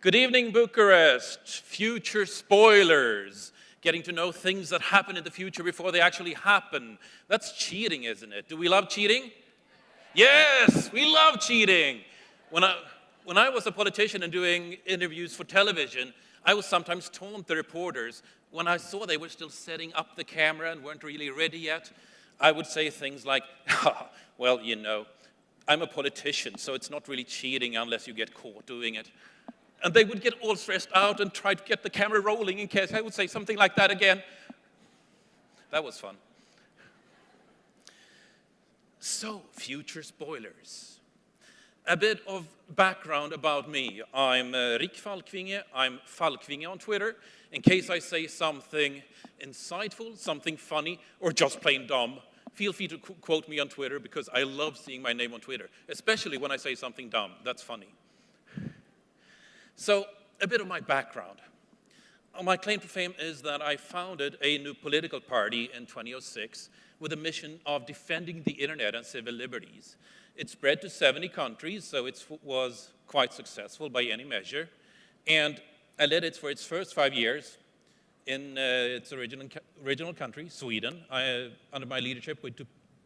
Good evening, Bucharest. Future spoilers. Getting to know things that happen in the future before they actually happen. That's cheating, isn't it? Do we love cheating? Yes, we love cheating. When I was a politician and doing interviews for television, I was sometimes taunt the reporters. When I saw they were still setting up the camera and weren't really ready yet, I would say things like, well, you know, I'm a politician, so it's not really cheating unless you get caught doing it. And they would get all stressed out and try to get the camera rolling in case I would say something like that again. That was fun. So, future spoilers. A bit of background about me. I'm Rick Falkvinge. I'm Falkvinge on Twitter. In case I say something insightful, something funny, or just plain dumb, feel free to quote me on Twitter because I love seeing my name on Twitter, especially when I say something dumb. That's funny. So, a bit of my background. My claim to fame is that I founded a new political party in 2006 with a mission of defending the internet and civil liberties. It spread to 70 countries, so it was quite successful by any measure. And I led it for its first 5 years in its original country, Sweden. Under my leadership, we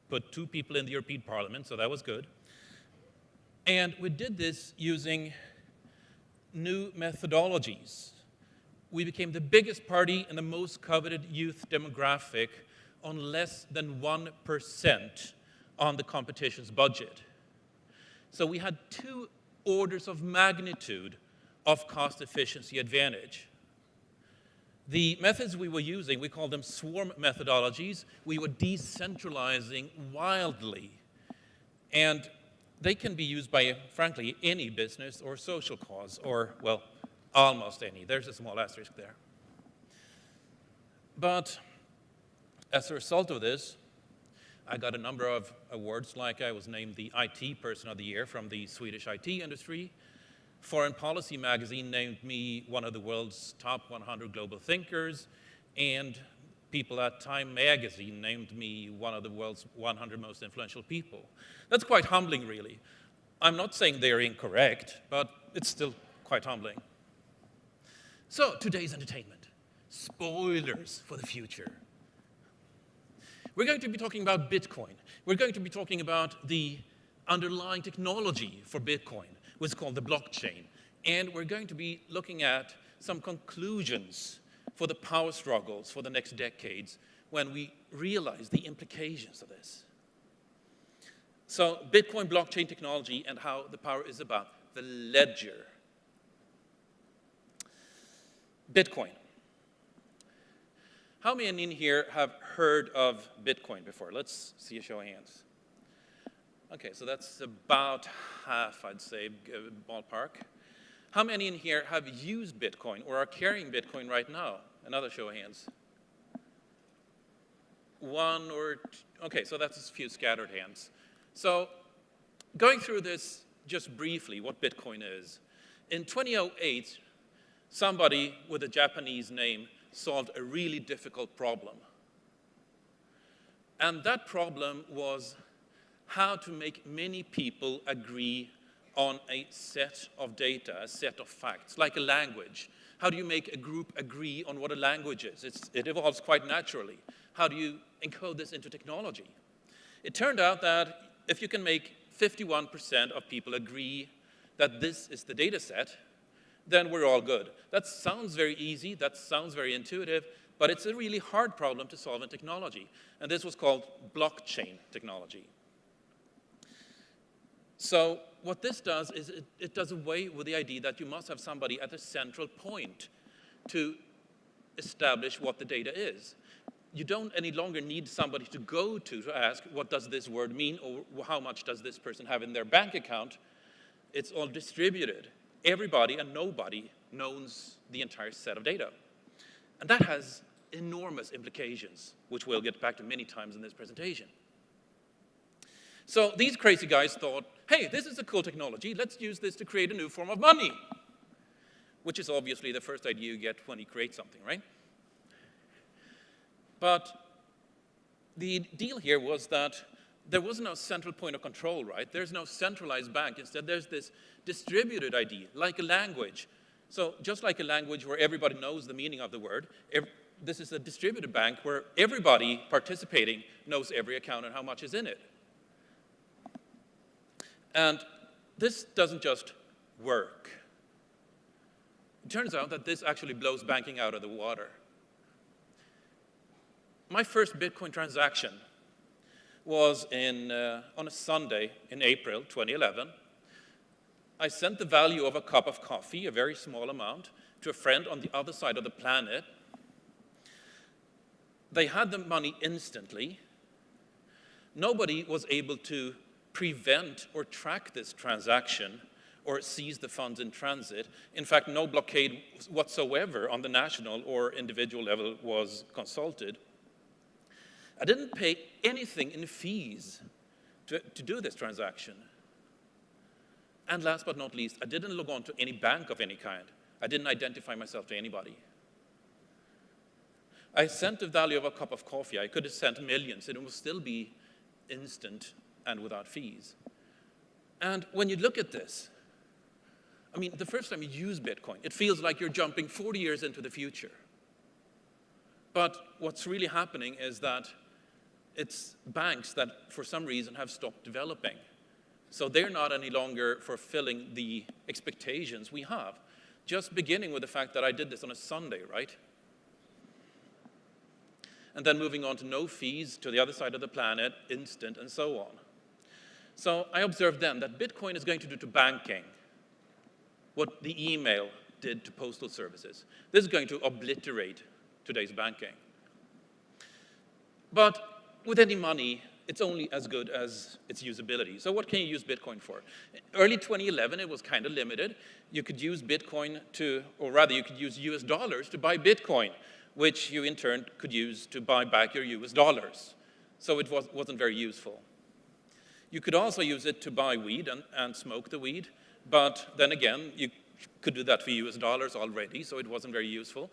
put 2 people in the European Parliament, so that was good. And we did this using new methodologies. We became the biggest party in the most coveted youth demographic on less than 1% on the competition's budget. So we had 2 orders of magnitude of cost efficiency advantage. The methods we were using, we called them swarm methodologies. We were decentralizing wildly. And they can be used by, frankly, any business or social cause, or, well, almost any. There's a small asterisk there. But as a result of this, I got a number of awards, like I was named the IT Person of the Year from the Swedish IT industry. Foreign Policy magazine named me one of the world's top 100 global thinkers, and people at Time magazine named me one of the world's 100 most influential people. That's quite humbling, really. I'm not saying they're incorrect, but it's still quite humbling. So, today's entertainment. Spoilers for the future. We're going to be talking about Bitcoin. We're going to be talking about the underlying technology for Bitcoin, which is called the blockchain. And we're going to be looking at some conclusions for the power struggles for the next decades when we realize the implications of this. So, Bitcoin blockchain technology and how the power is about the ledger. Bitcoin. How many in here have heard of Bitcoin before? Let's see a show of hands. Okay, so that's about half, I'd say, ballpark. How many in here have used Bitcoin or are carrying Bitcoin right now? Another show of hands. 1 or 2. Okay, so that's a few scattered hands. So going through this just briefly, what Bitcoin is. In 2008, somebody with a Japanese name solved a really difficult problem. And that problem was how to make many people agree on a set of data, a set of facts, like a language. How do you make a group agree on what a language is? It evolves quite naturally. How do you encode this into technology? It turned out that if you can make 51% of people agree that this is the data set, then we're all good. That sounds very easy, that sounds very intuitive, but it's a really hard problem to solve in technology. And this was called blockchain technology. So what this does is it does away with the idea that you must have somebody at a central point to establish what the data is. You don't any longer need somebody to go to ask, what does this word mean, or how much does this person have in their bank account? It's all distributed. Everybody and nobody knows the entire set of data. And that has enormous implications, which we'll get back to many times in this presentation. So these crazy guys thought, hey, this is a cool technology, let's use this to create a new form of money. Which is obviously the first idea you get when you create something, right? But the deal here was that there was no central point of control, right? There's no centralized bank. Instead, there's this distributed idea, like a language. So just like a language where everybody knows the meaning of the word, this is a distributed bank where everybody participating knows every account and how much is in it. And this doesn't just work. It turns out that this actually blows banking out of the water. My first Bitcoin transaction was on a Sunday in April 2011. I sent the value of a cup of coffee, a very small amount, to a friend on the other side of the planet. They had the money instantly. Nobody was able to prevent or track this transaction or seize the funds in transit. In fact, no blockade whatsoever on the national or individual level was consulted. I didn't pay anything in fees to do this transaction. And last but not least, I didn't log on to any bank of any kind. I didn't identify myself to anybody. I sent the value of a cup of coffee. I could have sent millions, and it would still be instant and without fees. And when you look at this, I mean, the first time you use Bitcoin, it feels like you're jumping 40 years into the future. But what's really happening is that it's banks that, for some reason, have stopped developing. So they're not any longer fulfilling the expectations we have. Just beginning with the fact that I did this on a Sunday, right? And then moving on to no fees, to the other side of the planet, instant, and so on. So I observed then that Bitcoin is going to do to banking what the email did to postal services. This is going to obliterate today's banking. But with any money, it's only as good as its usability. So what can you use Bitcoin for? Early 2011, it was kind of limited. You could use Bitcoin to, or rather you could use US dollars to buy Bitcoin, which you in turn could use to buy back your US dollars. So it wasn't very useful. You could also use it to buy weed and smoke the weed, but then again, you could do that for US dollars already, so it wasn't very useful.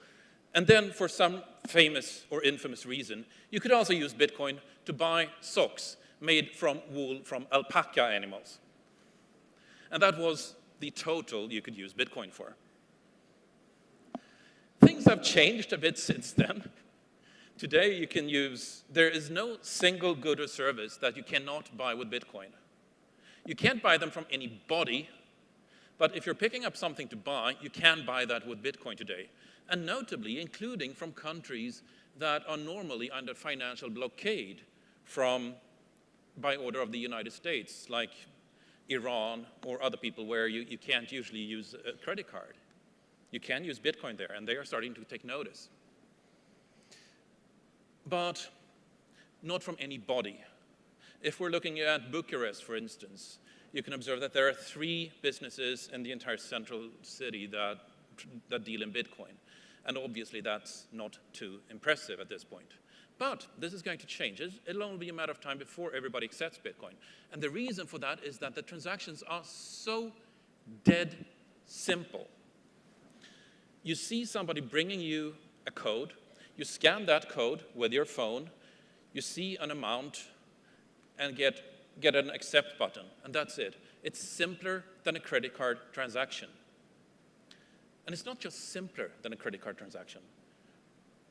And then for some famous or infamous reason, you could also use Bitcoin to buy socks made from wool from alpaca animals. And that was the total you could use Bitcoin for. Things have changed a bit since then. Today you can use, there is no single good or service that you cannot buy with Bitcoin. You can't buy them from anybody, but if you're picking up something to buy, you can buy that with Bitcoin today. And notably, including from countries that are normally under financial blockade by order of the United States, like Iran or other people where you can't usually use a credit card. You can use Bitcoin there, and they are starting to take notice. But not from anybody. If we're looking at Bucharest, for instance, you can observe that there are 3 businesses in the entire central city that deal in Bitcoin. And obviously, that's not too impressive at this point. But this is going to change. It'll only be a matter of time before everybody accepts Bitcoin. And the reason for that is that the transactions are so dead simple. You see somebody bringing you a code. You scan that code with your phone. You see an amount and get an accept button. And that's it. It's simpler than a credit card transaction. And it's not just simpler than a credit card transaction.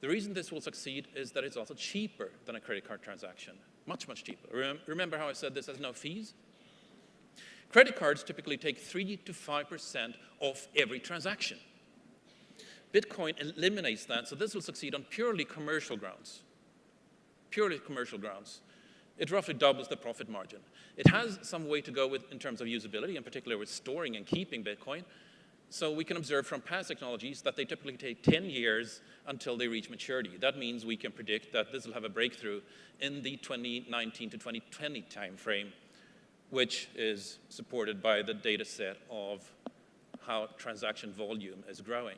The reason this will succeed is that it's also cheaper than a credit card transaction. Much, much cheaper. Remember how I said this has no fees? Credit cards typically take 3 to 5% off every transaction. Bitcoin eliminates that, so this will succeed on purely commercial grounds. Purely commercial grounds. It roughly doubles the profit margin. It has some way to go in terms of usability, in particular with storing and keeping Bitcoin. So we can observe from past technologies that they typically take 10 years until they reach maturity. That means we can predict that this will have a breakthrough in the 2019 to 2020 timeframe, which is supported by the data set of how transaction volume is growing.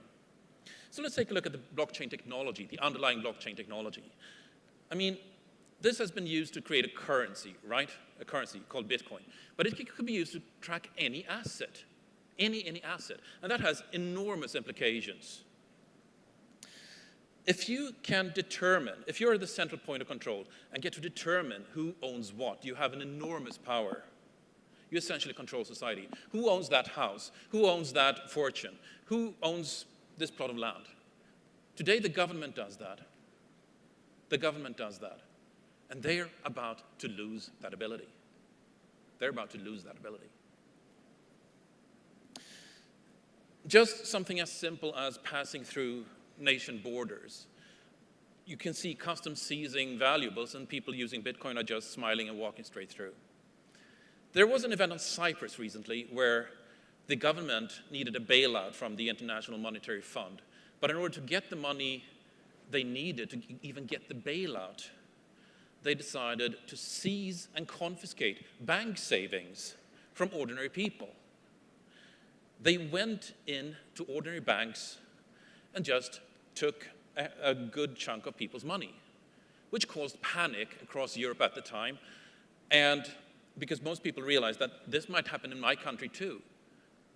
So let's take a look at the blockchain technology, the underlying blockchain technology. I mean, this has been used to create a currency, right? A currency called Bitcoin. But it could be used to track any asset. Any asset. And that has enormous implications. If you can determine, if you're the central point of control and get to determine who owns what, you have an enormous power. You essentially control society. Who owns that house? Who owns that fortune? Who owns this plot of land? Today, the government does that. The government does that. And they're about to lose that ability. They're about to lose that ability. Just something as simple as passing through nation borders. You can see customs seizing valuables and people using Bitcoin are just smiling and walking straight through. There was an event on Cyprus recently where the government needed a bailout from the International Monetary Fund. But in order to get the money they needed to even get the bailout, they decided to seize and confiscate bank savings from ordinary people. They went into ordinary banks and just took a good chunk of people's money, which caused panic across Europe at the time. And because most people realized that this might happen in my country too.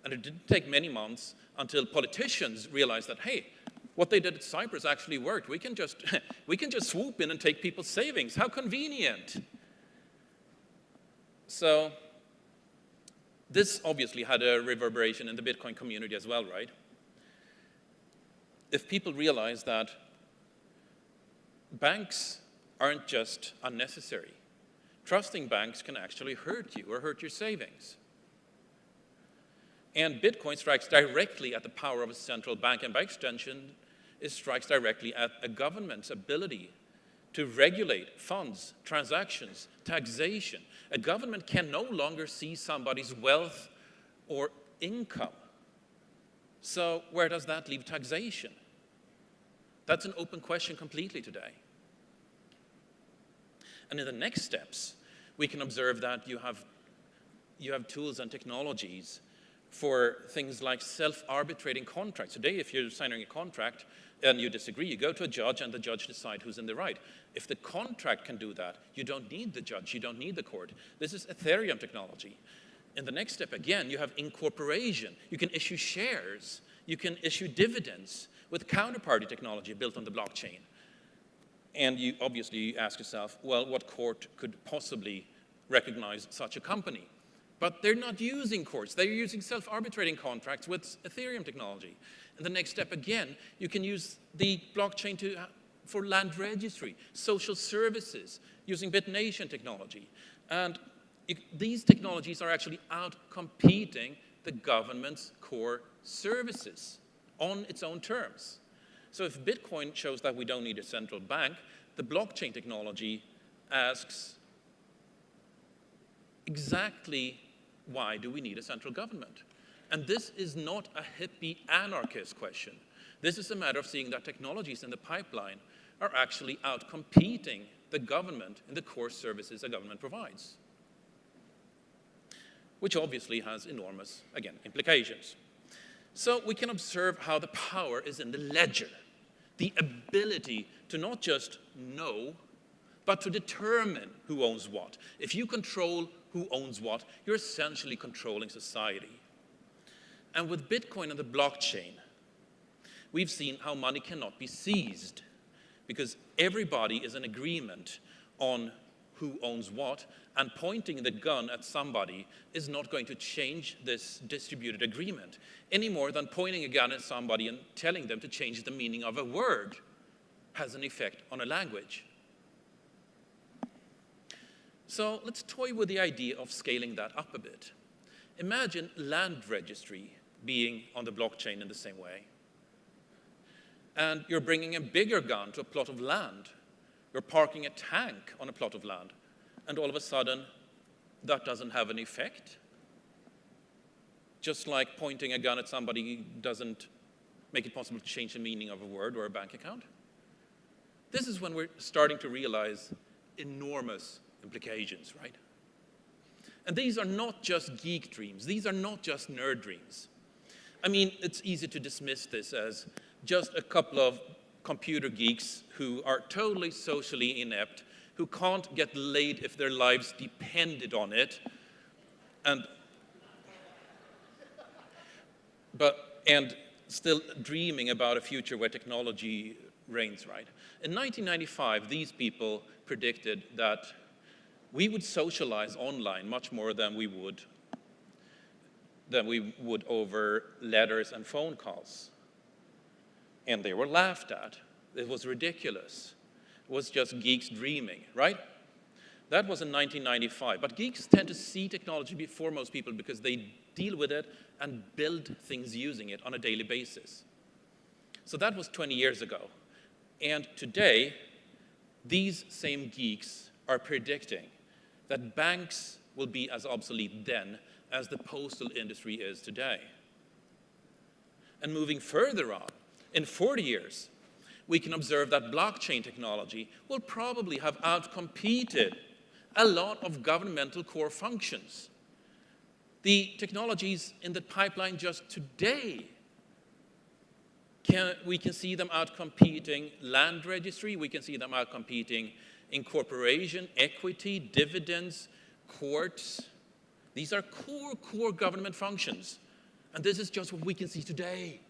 And it didn't take many months until politicians realized that, hey, what they did at Cyprus actually worked. We can just swoop in and take people's savings. How convenient. So this obviously had a reverberation in the Bitcoin community as well, right? If people realize that banks aren't just unnecessary, trusting banks can actually hurt you or hurt your savings. And Bitcoin strikes directly at the power of a central bank, and by extension, it strikes directly at a government's ability to regulate funds, transactions, taxation. A government can no longer see somebody's wealth or income. So where does that leave taxation? That's an open question completely today. And in the next steps, we can observe that you have tools and technologies for things like self-arbitrating contracts. Today, if you're signing a contract and you disagree, you go to a judge and the judge decides who's in the right. If the contract can do that, you don't need the judge, you don't need the court. This is Ethereum technology. In the next step, again, you have incorporation. You can issue shares. You can issue dividends with counterparty technology built on the blockchain. And you obviously ask yourself, well, what court could possibly recognize such a company? But they're not using courts. They're using self-arbitrating contracts with Ethereum technology. And the next step, again, you can use the blockchain for land registry, social services, using BitNation technology. And these technologies are actually out-competing the government's core services on its own terms. So if Bitcoin shows that we don't need a central bank, the blockchain technology asks exactly why do we need a central government? And this is not a hippie anarchist question. This is a matter of seeing that technologies in the pipeline are actually out-competing the government in the core services a government provides, which obviously has enormous, again, implications. So we can observe how the power is in the ledger, the ability to not just know, but to determine who owns what. If you control who owns what, you're essentially controlling society. And with Bitcoin and the blockchain, we've seen how money cannot be seized because everybody is in agreement on who owns what, and pointing the gun at somebody is not going to change this distributed agreement any more than pointing a gun at somebody and telling them to change the meaning of a word has an effect on a language. So let's toy with the idea of scaling that up a bit. Imagine land registry being on the blockchain in the same way. And you're bringing a bigger gun to a plot of land. You're parking a tank on a plot of land. And all of a sudden, that doesn't have an effect. Just like pointing a gun at somebody doesn't make it possible to change the meaning of a word or a bank account. This is when we're starting to realize enormous implications, right? And these are not just geek dreams. These are not just nerd dreams. I mean, it's easy to dismiss this as just a couple of computer geeks who are totally socially inept, who can't get laid if their lives depended on it, and still dreaming about a future where technology reigns, right? In 1995, these people predicted that we would socialize online much more than we would than we would over letters and phone calls. And they were laughed at. It was ridiculous. It was just geeks dreaming, right? That was in 1995. But geeks tend to see technology before most people because they deal with it and build things using it on a daily basis. So that was 20 years ago. And today, these same geeks are predicting that banks will be as obsolete then as the postal industry is today. And moving further on, in 40 years, we can observe that blockchain technology will probably have outcompeted a lot of governmental core functions. The technologies in the pipeline just today, we can see them outcompeting land registry, we can see them outcompeting incorporation, equity, dividends, courts. These are core government functions. And this is just what we can see today.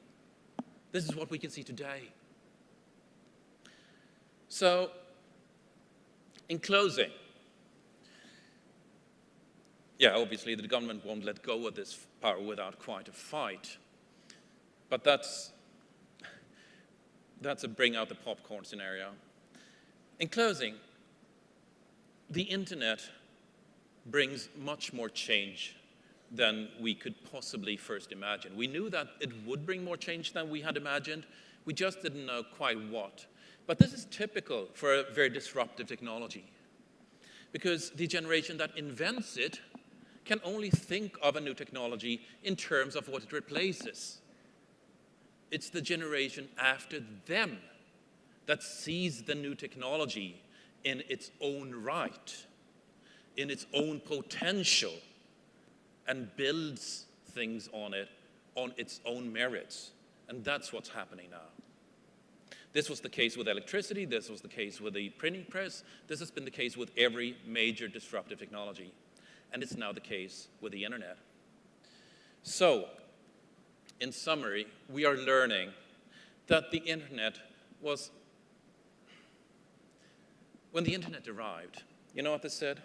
This is what we can see today. So, in closing, yeah, obviously the government won't let go of this power without quite a fight. But that's a bring out the popcorn scenario. In closing, the internet brings much more change than we could possibly first imagine. We knew that it would bring more change than we had imagined. We just didn't know quite what. But this is typical for a very disruptive technology, because the generation that invents it can only think of a new technology in terms of what it replaces. It's the generation after them that sees the new technology in its own right, in its own potential, and builds things on it on its own merits. And that's what's happening now. This was the case with electricity, this was the case with the printing press, this has been the case with every major disruptive technology. And it's now the case with the internet. So, in summary, we are learning that the internet was, when the internet arrived, you know what this said?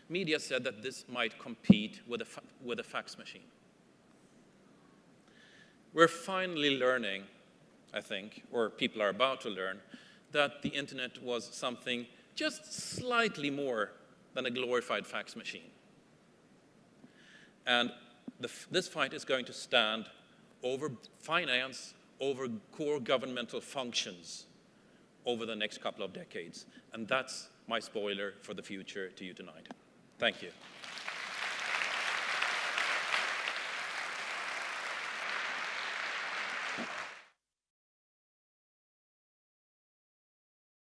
Media said that this might compete with a fax machine. We're finally learning, I think, or people are about to learn, that the internet was something just slightly more than a glorified fax machine. And this fight is going to stand over finance, over core governmental functions over the next couple of decades. And that's my spoiler for the future to you tonight. Thank you.